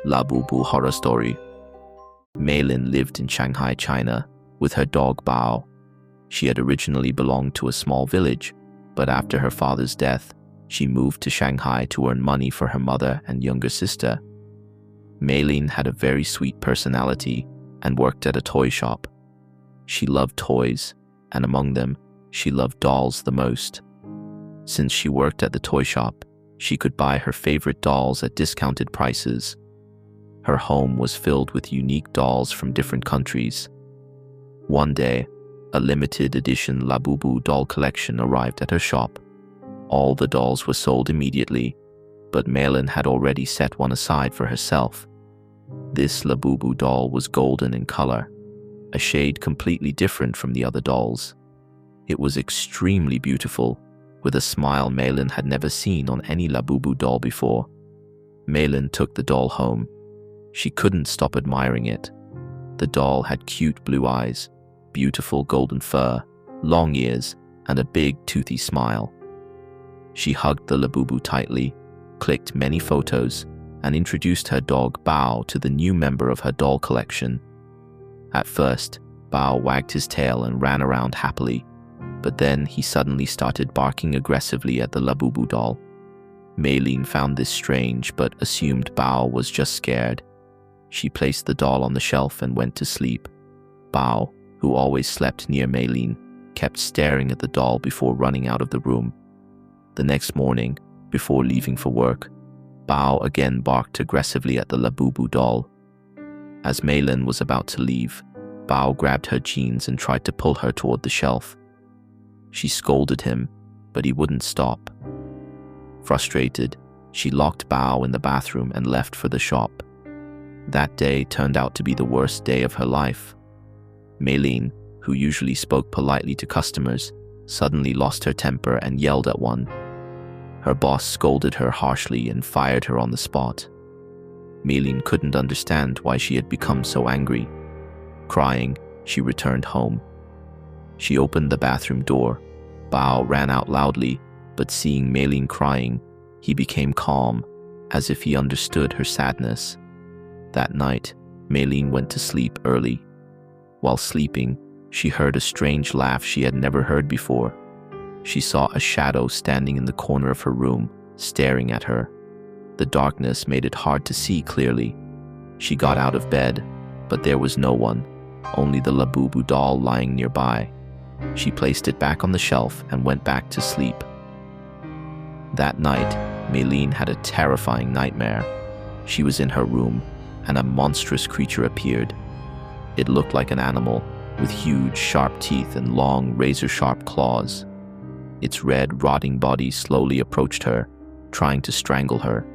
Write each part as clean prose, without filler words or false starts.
Labubu horror story. Meilin lived in Shanghai, China, with her dog Bao. She had originally belonged to a small village, but after her father's death, she moved to Shanghai to earn money for her mother and younger sister. Meilin had a very sweet personality and worked at a toy shop. She loved toys, and among them, she loved dolls the most. Since she worked at the toy shop, she could buy her favorite dolls at discounted prices. Her home was filled with unique dolls from different countries. One day, a limited edition Labubu doll collection arrived at her shop. All the dolls were sold immediately, but Meilin had already set one aside for herself. This Labubu doll was golden in color, a shade completely different from the other dolls. It was extremely beautiful, with a smile Meilin had never seen on any Labubu doll before. Meilin took the doll home. She couldn't stop admiring it. The doll had cute blue eyes, beautiful golden fur, long ears, and a big toothy smile. She hugged the Labubu tightly, clicked many photos, and introduced her dog Bao to the new member of her doll collection. At first, Bao wagged his tail and ran around happily, but then he suddenly started barking aggressively at the Labubu doll. Meilin found this strange but assumed Bao was just scared. She placed the doll on the shelf and went to sleep. Bao, who always slept near Meilin, kept staring at the doll before running out of the room. The next morning, before leaving for work, Bao again barked aggressively at the Labubu doll. As Meilin was about to leave, Bao grabbed her jeans and tried to pull her toward the shelf. She scolded him, but he wouldn't stop. Frustrated, she locked Bao in the bathroom and left for the shop. That day turned out to be the worst day of her life. Meilin, who usually spoke politely to customers, suddenly lost her temper and yelled at one. Her boss scolded her harshly and fired her on the spot. Meilin couldn't understand why she had become so angry. Crying, she returned home. She opened the bathroom door. Bao ran out loudly, but seeing Meilin crying, he became calm, as if he understood her sadness. That night, Meilin went to sleep early. While sleeping, she heard a strange laugh she had never heard before. She saw a shadow standing in the corner of her room, staring at her. The darkness made it hard to see clearly. She got out of bed, but there was no one, only the Labubu doll lying nearby. She placed it back on the shelf and went back to sleep. That night, Meilin had a terrifying nightmare. She was in her room, and a monstrous creature appeared. It looked like an animal, with huge, sharp teeth and long, razor-sharp claws. Its red, rotting body slowly approached her, trying to strangle her.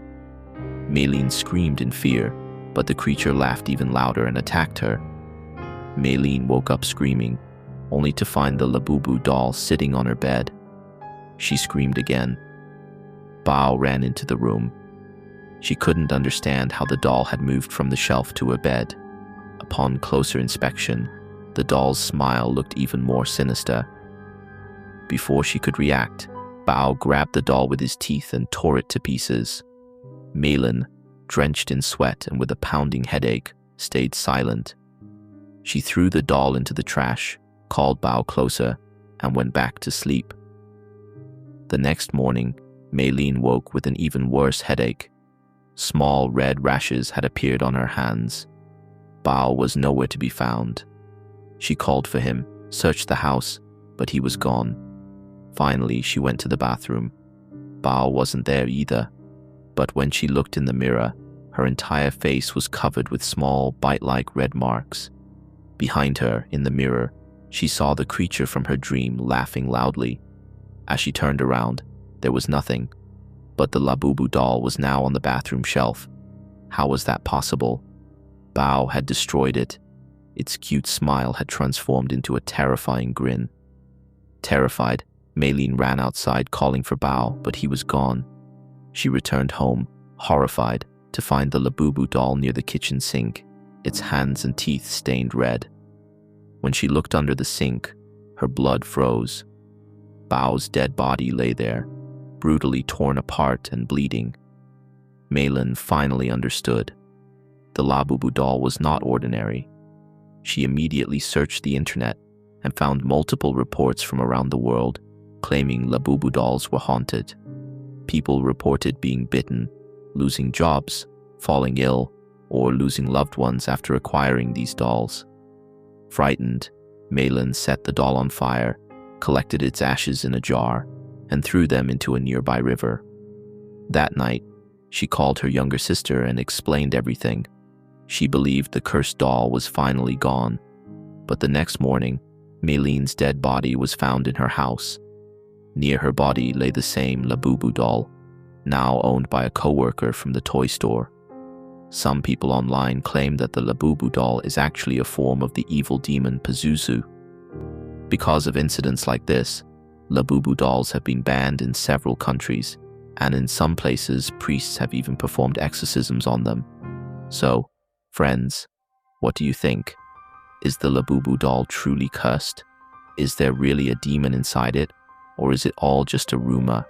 Meilin screamed in fear, but the creature laughed even louder and attacked her. Meilin woke up screaming, only to find the Labubu doll sitting on her bed. She screamed again. Bao ran into the room. She couldn't understand how the doll had moved from the shelf to her bed. Upon closer inspection, the doll's smile looked even more sinister. Before she could react, Bao grabbed the doll with his teeth and tore it to pieces. Meilin, drenched in sweat and with a pounding headache, stayed silent. She threw the doll into the trash, called Bao closer, and went back to sleep. The next morning, Meilin woke with an even worse headache. Small red rashes had appeared on her hands. Bao was nowhere to be found. She called for him, searched the house, but he was gone. Finally, she went to the bathroom. Bao wasn't there either, but when she looked in the mirror, her entire face was covered with small, bite-like red marks. Behind her, in the mirror, she saw the creature from her dream laughing loudly. As she turned around, there was nothing, but the Labubu doll was now on the bathroom shelf. How was that possible? Bao had destroyed it. Its cute smile had transformed into a terrifying grin. Terrified, Meilin ran outside calling for Bao, but he was gone. She returned home, horrified, to find the Labubu doll near the kitchen sink, its hands and teeth stained red. When she looked under the sink, her blood froze. Bao's dead body lay there, brutally torn apart and bleeding. Meilin finally understood. the Labubu doll was not ordinary. She immediately searched the internet and found multiple reports from around the world claiming Labubu dolls were haunted. People reported being bitten, losing jobs, falling ill, or losing loved ones after acquiring these dolls. Frightened, Meilin set the doll on fire, collected its ashes in a jar, and threw them into a nearby river. That night, she called her younger sister and explained everything. She believed the cursed doll was finally gone, but the next morning, Meilin's dead body was found in her house. Near her body lay the same Labubu doll, now owned by a co-worker from the toy store. Some people online claim that the Labubu doll is actually a form of the evil demon Pazuzu. Because of incidents like this, Labubu dolls have been banned in several countries, and in some places, priests have even performed exorcisms on them. So, friends, what do you think? Is the Labubu doll truly cursed? Is there really a demon inside it? Or is it all just a rumor?